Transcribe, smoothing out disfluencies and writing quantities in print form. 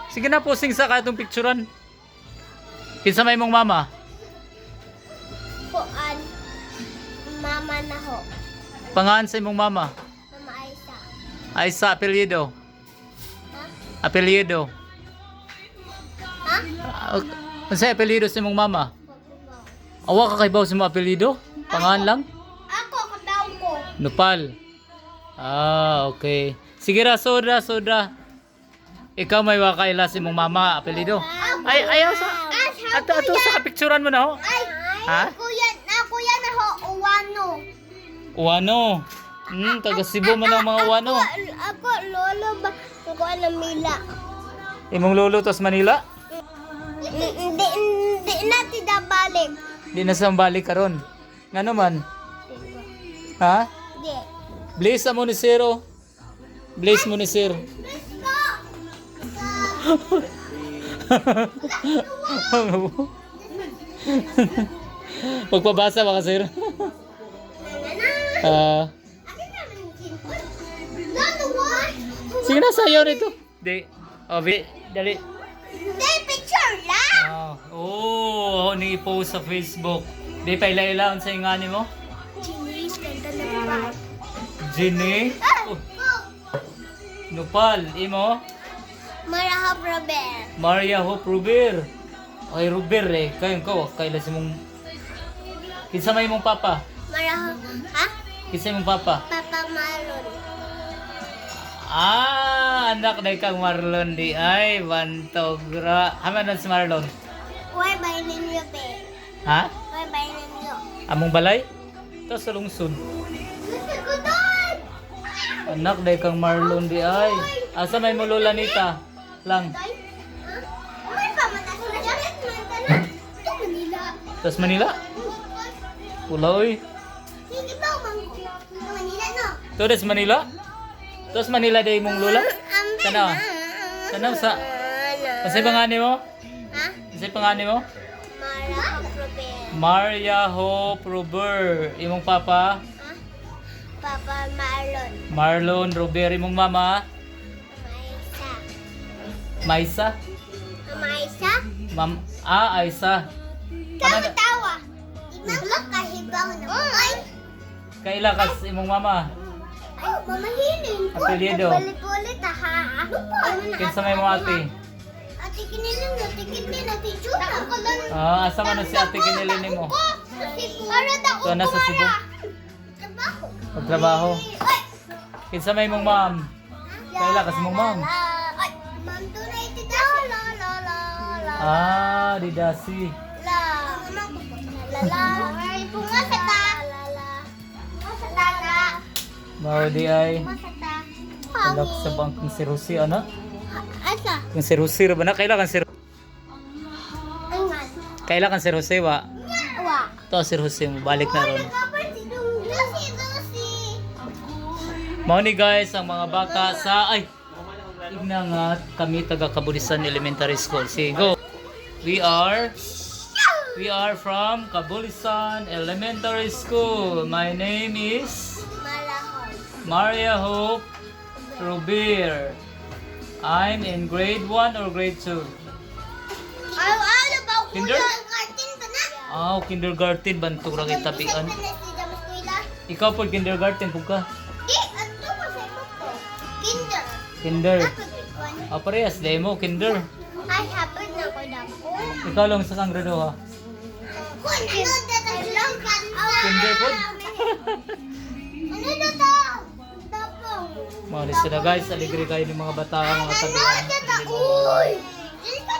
Sige na, posing sa katong picturean. Kinsa may mong mama? Kuan. Mama na ho. Pangalan sa imong mama? Mama Aisa. Aisa, apelyido. Ha? Apelyido. Ha? Ano sa apelyido sa imong mama? Awa ka kay baw sa imong apelyido? Pangalan lang? Ako, kadaw ko. Nupal. Ah, okay. Sige ra, soda. Ikaw may wakaila sa imong mama, apelyido. Ay, ayaw sa... Ato sa kapicturan mo na ho. Ay, Ha? kuya na ho, Uwano. Uwano. Taga Cebu man ang mga Uwano. Ako, lolo ba? Ako na Mila. Imong lolo tos Manila? Hindi natin na balik. Di na sa balik karon. Ngano man? Ha? Hindi. Blaze mo ni Zero. Blaze mo ni Sir. Magpabasa ba ka, Sir? Sige na, sayaw nito. Di. Dali. Hindi, picture lang. Ni post sa Facebook. Di pa ila-ilaon sa ingani mo? Chinese, ganda na ba? Jenny? Nupal, imo? Marahap Robert. Maria Hope Ruber. Ay, Ruber eh. Kayon ko, kaila si mong... Kinsa may mong papa? Marahap, ha? Kinsa mong papa? Papa Marlon. Anak na kang Marlon di ay. Bantogra. Haman na si Marlon? Uy, bayan ninyo, pe. Ha? Uy, bayan ninyo. Among balay? Ito sa lungsod. Gusto ko doon! Anak na kang Marlon di ay. Asa may mulula nita? Lang. Ay, ha? Uy, pa, mataas na dyan. Manila. Ito, Manila. Tas Manila? Pula oy. Sige ba, Manila, no? Todes Manila? Tos Manila day mong lula? Kana? Kana sa... Kasi pangani mo? Ha? Kasi pangani mo? Marahap Robert. Maria Hope Ruber. Imong papa? Ha? Papa Marlon. Marlon Ruber. Imong mama? Maisa. Maisa? Maisa? Aisa. Tawa. Ibang kahibaw na buhay. Kaila kas imong mama? Ay, mamahiling ko. Apelyido. Nagbalik-ulit ha. Ano po? Kinsa may mo ate? Ate kinilang na tikit ni Ate Chuna. Asa man na si ate kinili nimo? Para daw Ito na sa Cebu. Trabaho. Pagtrabaho. Ay! Kinsa may mong ma'am? Kaila kas mong ma'am? Ay, ma'am to na iti dasi. Di dasi. La. La. Ay, punga sa ta. Punga sa ta na. Mao di ay. Punga sa ta. Alak sa bangkong si Rosie ana? Asa? Kung si Rosie ba na? Kaila kan si Ay, man. Kaila kan si Rosie wa? Wa. To si Rosie mo balik na ron. Dosi. Mao ni guys ang mga bata sa ay igna nga kami taga Kabulisan Elementary School. Sige, go. We are from Kabulisan Elementary School. My name is Malahon. Maria Hope Ruber. I'm in grade 1 or grade 2? Ano ba ko Kinder? yung kartin ba na? Kindergarten bantu ra kay tabian. Ikaw po kindergarten pug ka. Di, ano ba sa imo ko? Kinder. Kinder. Ako bigwan. Parehas demo kinder. Ay, hapon na ko na ko. Ikaw lang sa kang grado ha. Kun, ano dito lang kan? Kinder po. Ano dito? Tapong. Mao ni sila guys, aligre kayo ng mga bata, mga tabian. Ano dito? Uy! Dili ka